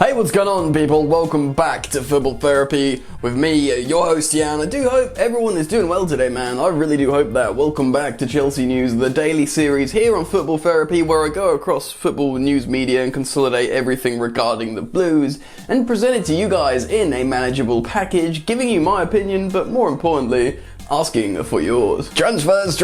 Hey, what's going on, people? Welcome back to Football Therapy with me, your host Jan. I do hope everyone is doing well today, man. I really do hope that. Welcome back to Chelsea News, the daily series here on Football Therapy, where I go across football news media and consolidate everything regarding the Blues and present it to you guys in a manageable package, giving you my opinion, but more importantly, asking for yours. Transfers,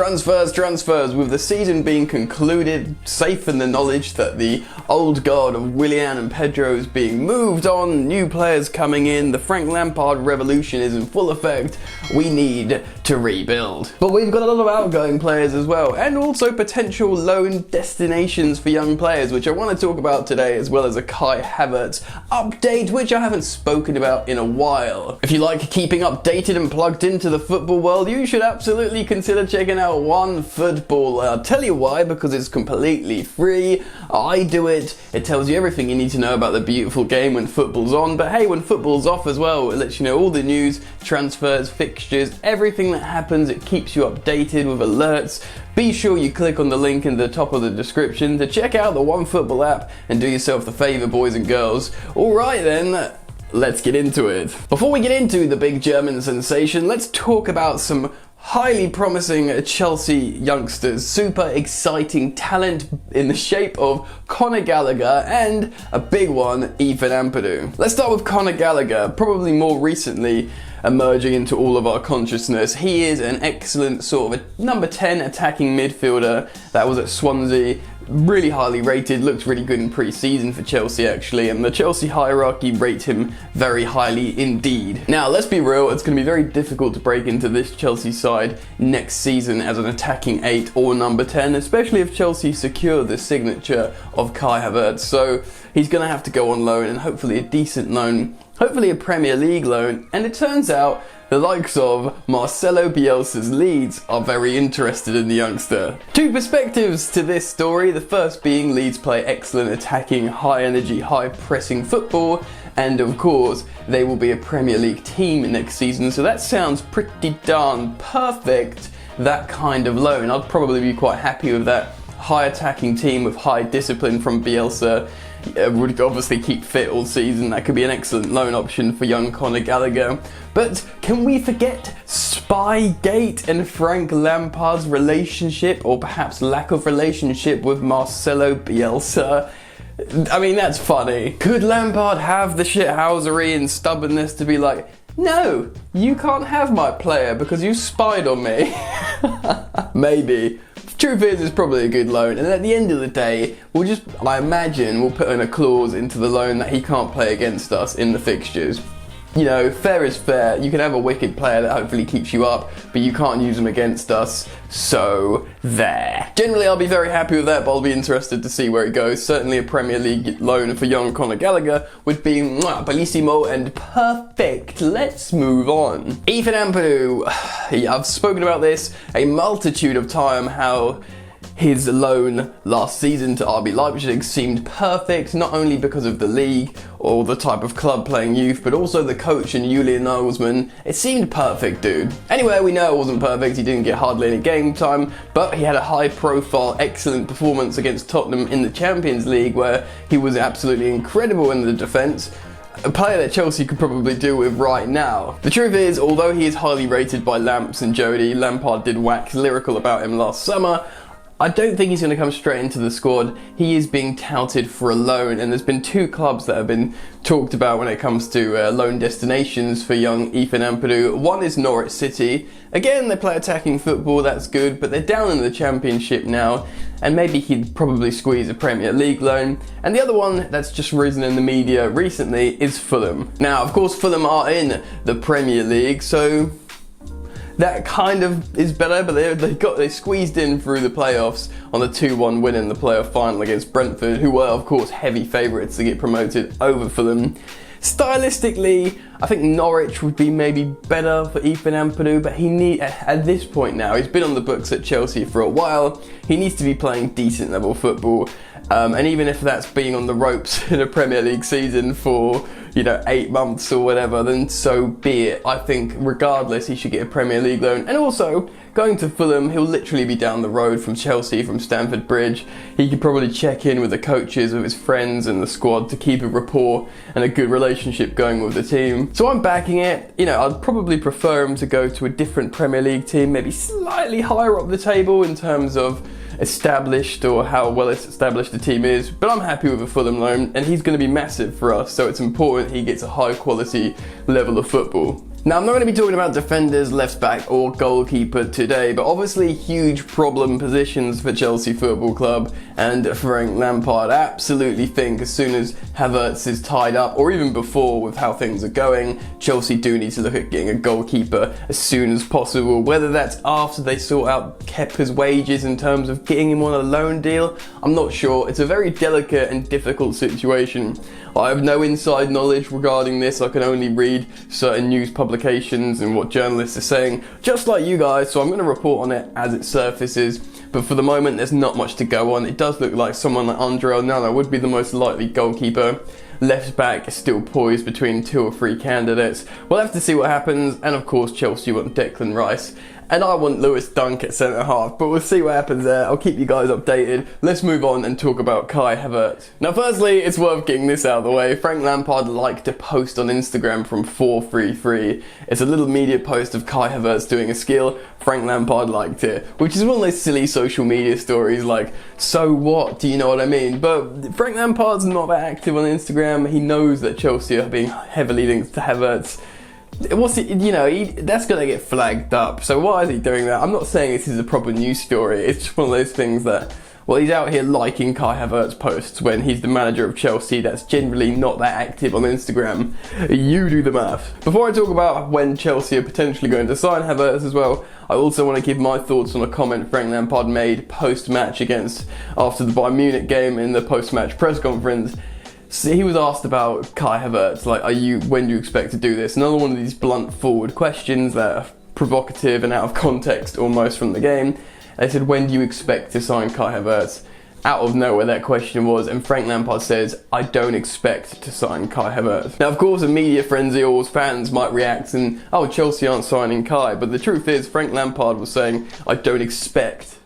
with the season being concluded, safe in the knowledge that the old guard of Willian and Pedro is being moved on, new players coming in, the Frank Lampard revolution is in full effect, we need to rebuild. But we've got a lot of outgoing players as well, and also potential loan destinations for young players, which I want to talk about today, as well as a Kai Havertz update, which I haven't spoken about in a while. If you like keeping updated and plugged into the football world, you should absolutely consider checking out OneFootball. I'll tell you why, because it's completely free. I do it. It tells you everything you need to know about the beautiful game when football's on. But hey, when football's off as well, it lets you know all the news, transfers, fixtures, everything that happens. It keeps you updated with alerts. Be sure you click on the link in the top of the description to check out the OneFootball app and do yourself the favour, boys and girls. Alright then, let's get into it. Before we get into the big German sensation, let's talk about some highly promising Chelsea youngsters. Super exciting talent in the shape of Conor Gallagher and a big one, Ethan Ampadu. Let's start with Conor Gallagher, probably more recently emerging into all of our consciousness. He is an excellent sort of a number 10 attacking midfielder that was at Swansea. Really highly rated, looks really good in pre-season for Chelsea actually, and the Chelsea hierarchy rate him very highly indeed. Now let's be real, it's going to be very difficult to break into this Chelsea side next season as an attacking 8 or number 10, especially if Chelsea secure the signature of Kai Havertz. So he's going to have to go on loan, and hopefully a decent loan, hopefully a Premier League loan, and it turns out the likes of Marcelo Bielsa's Leeds are very interested in the youngster. Two perspectives to this story, the first being Leeds play excellent attacking, high energy, high pressing football, and of course they will be a Premier League team next season, so that sounds pretty darn perfect, that kind of loan. I'd probably be quite happy with that. High attacking team with high discipline from Bielsa. Would obviously keep fit all season. That could be an excellent loan option for young Conor Gallagher. But can we forget Spygate and Frank Lampard's relationship, or perhaps lack of relationship, with Marcelo Bielsa? I mean, that's funny. Could Lampard have the shithousery and stubbornness to be like, no, you can't have my player because you spied on me? Maybe. Truth is, it's probably a good loan, and at the end of the day, I imagine we'll put in a clause into the loan that he can't play against us in the fixtures. You know, fair is fair. You can have a wicked player that hopefully keeps you up, but you can't use them against us, so there. Generally, I'll be very happy with that, but I'll be interested to see where it goes. Certainly a Premier League loan for young Conor Gallagher would be bellissimo and perfect. Let's move on. Ethan Ampadu, I've spoken about this a multitude of times, how his loan last season to RB Leipzig seemed perfect, not only because of the league or the type of club playing youth, but also the coach and Julian Nagelsmann. It seemed perfect, dude. Anyway, we know it wasn't perfect. He didn't get hardly any game time, but he had a high-profile, excellent performance against Tottenham in the Champions League, where he was absolutely incredible in the defence. A player that Chelsea could probably do with right now. The truth is, although he is highly rated by Lamps and Jody, Lampard did wax lyrical about him last summer, I don't think he's going to come straight into the squad. He is being touted for a loan, and there's been two clubs that have been talked about when it comes to loan destinations for young Ethan Ampadu. One is Norwich City. Again, they play attacking football, that's good, but they're down in the Championship now, and maybe he'd probably squeeze a Premier League loan. And the other one that's just risen in the media recently is Fulham. Now, of course, Fulham are in the Premier League, so that kind of is better, but they squeezed in through the playoffs on a 2-1 win in the playoff final against Brentford, who were of course heavy favourites to get promoted over Fulham. Stylistically, I think Norwich would be maybe better for Ethan Ampadu, but at this point now, he's been on the books at Chelsea for a while, he needs to be playing decent level football, and even if that's being on the ropes in a Premier League season for 8 months or whatever, then so be it. I think regardless, he should get a Premier League loan. And also, going to Fulham, he'll literally be down the road from Chelsea, from Stamford Bridge. He could probably check in with the coaches, with his friends and the squad to keep a rapport and a good relationship going with the team. So I'm backing it. I'd probably prefer him to go to a different Premier League team, maybe slightly higher up the table in terms of established or how well established the team is, but I'm happy with a Fulham loan, and he's going to be massive for us, so it's important he gets a high quality level of football. Now, I'm not going to be talking about defenders, left back or goalkeeper today, but obviously huge problem positions for Chelsea Football Club, and Frank Lampard absolutely think as soon as Havertz is tied up, or even before with how things are going, Chelsea do need to look at getting a goalkeeper as soon as possible, whether that's after they sort out Kepa's wages in terms of getting him on a loan deal. I'm not sure. It's a very delicate and difficult situation. I have no inside knowledge regarding this. I can only read certain news publications and what journalists are saying, just like you guys, so I'm going to report on it as it surfaces. But for the moment, there's not much to go on. It does look like someone like Andre Onana would be the most likely goalkeeper. Left back is still poised between 2 or 3 candidates. We'll have to see what happens, and of course Chelsea want Declan Rice. And I want Lewis Dunk at centre half, but we'll see what happens there. I'll keep you guys updated. Let's move on and talk about Kai Havertz. Now, firstly, it's worth getting this out of the way. Frank Lampard liked a post on Instagram from 433. It's a little media post of Kai Havertz doing a skill. Frank Lampard liked it, which is one of those silly social media stories like, so what, do you know what I mean? But Frank Lampard's not that active on Instagram. He knows that Chelsea are being heavily linked to Havertz. That's going to get flagged up. So why is he doing that? I'm not saying this is a proper news story. It's just one of those things that, well, he's out here liking Kai Havertz posts when he's the manager of Chelsea that's generally not that active on Instagram. You do the math. Before I talk about when Chelsea are potentially going to sign Havertz as well, I also want to give my thoughts on a comment Frank Lampard made post-match after the Bayern Munich game in the post-match press conference. So he was asked about Kai Havertz, like, when do you expect to do this? Another one of these blunt forward questions that are provocative and out of context almost from the game. They said, when do you expect to sign Kai Havertz? Out of nowhere that question was, and Frank Lampard says, I don't expect to sign Kai Havertz. Now, of course, a media frenzy or fans might react and, oh, Chelsea aren't signing Kai, but the truth is, Frank Lampard was saying, I don't expect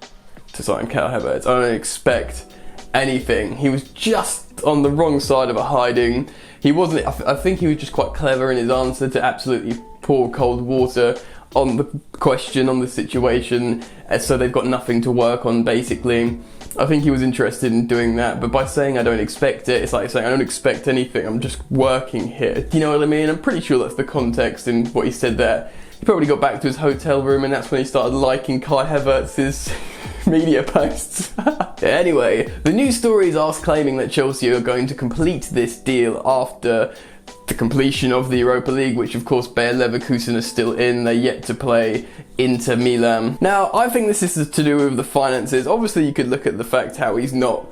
to sign Kai Havertz. I don't expect anything. He was just on the wrong side of a hiding. He wasn't. I think he was just quite clever in his answer to absolutely pour cold water on the question, on the situation, so they've got nothing to work on, basically. I think he was interested in doing that, but by saying I don't expect it, it's like saying I don't expect anything, I'm just working here. Do you know what I mean? I'm pretty sure that's the context in what he said there. He probably got back to his hotel room and that's when he started liking Kai Havertz's media posts. Anyway, the news stories are claiming that Chelsea are going to complete this deal after the completion of the Europa League, which of course Bayer Leverkusen are still in. They're yet to play Inter Milan. Now, I think this is to do with the finances. Obviously, you could look at the fact how he's not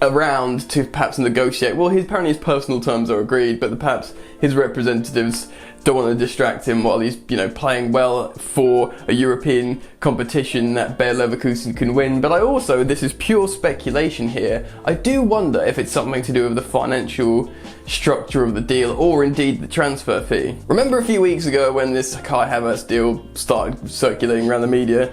around to perhaps negotiate. Well, apparently his personal terms are agreed, but perhaps his representatives don't want to distract him while he's, playing well for a European competition that Bayer Leverkusen can win. But I also, this is pure speculation here, I do wonder if it's something to do with the financial structure of the deal or indeed the transfer fee. Remember a few weeks ago when this Kai Havertz deal started circulating around the media?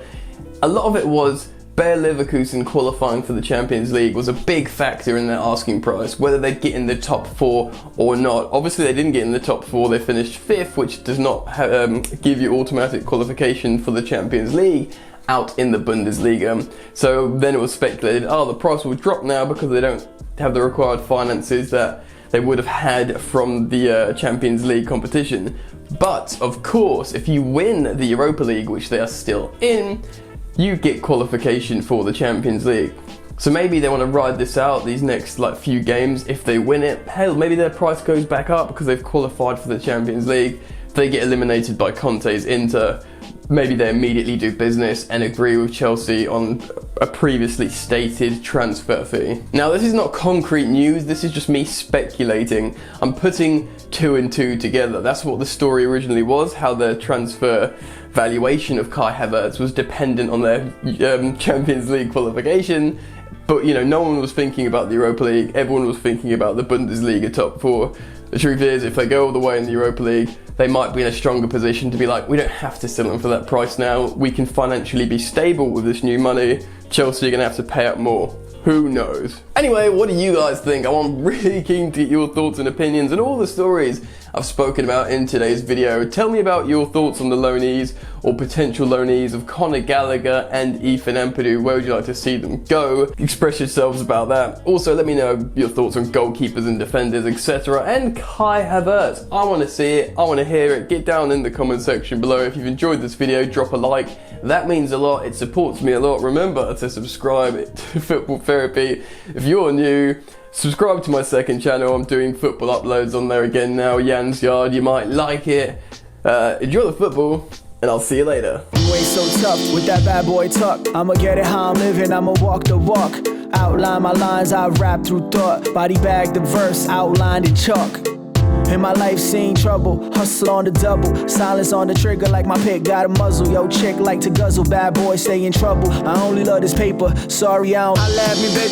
A lot of it was Bayer Leverkusen qualifying for the Champions League was a big factor in their asking price, whether they'd get in the top 4 or not. Obviously they didn't get in the top 4, they finished 5th, which does not give you automatic qualification for the Champions League out in the Bundesliga. So then it was speculated, the price will drop now because they don't have the required finances that they would have had from the Champions League competition. But of course, if you win the Europa League, which they are still in, you get qualification for the Champions League. So maybe they want to ride this out these next few games. If they win it, hell, maybe their price goes back up because they've qualified for the Champions League. If they get eliminated by Conte's Inter, maybe they immediately do business and agree with Chelsea on a previously stated transfer fee. Now, this is not concrete news, this is just me speculating. I'm putting 2 and 2 together. That's what the story originally was, how the transfer valuation of Kai Havertz was dependent on their Champions League qualification. But, no one was thinking about the Europa League, everyone was thinking about the Bundesliga top 4. The truth is, if they go all the way in the Europa League, they might be in a stronger position to be like, we don't have to sell him for that price now. We can financially be stable with this new money. Chelsea are going to have to pay out more. Who knows? Anyway, what do you guys think? I'm really keen to get your thoughts and opinions and all the stories I've spoken about in today's video. Tell me about your thoughts on the loanees or potential loanees of Callum Gallagher and Ethan Ampadu. Where would you like to see them go? Express yourselves about that. Also, let me know your thoughts on goalkeepers and defenders, etc. And Kai Havertz. I want to see it. I want to hear it. Get down in the comment section below. If you've enjoyed this video, drop a like. That means a lot. It supports me a lot. Remember to subscribe to Football Therapy. If you're new, subscribe to my second channel. I'm doing football uploads on there again now. Jan's Yard. You might like it. Enjoy the football, and I'll see you later. You ain't so tough with that bad boy tuck. I'ma get it how I'm living. I'ma walk the walk. Outline my lines. I rap through thought. Body bag the verse. Outlined in chalk. In my life seen trouble, hustle on the double, silence on the trigger like my pick got a muzzle. Yo chick like to guzzle, bad boy stay in trouble. I only love this paper, sorry I don't. I laugh me baby.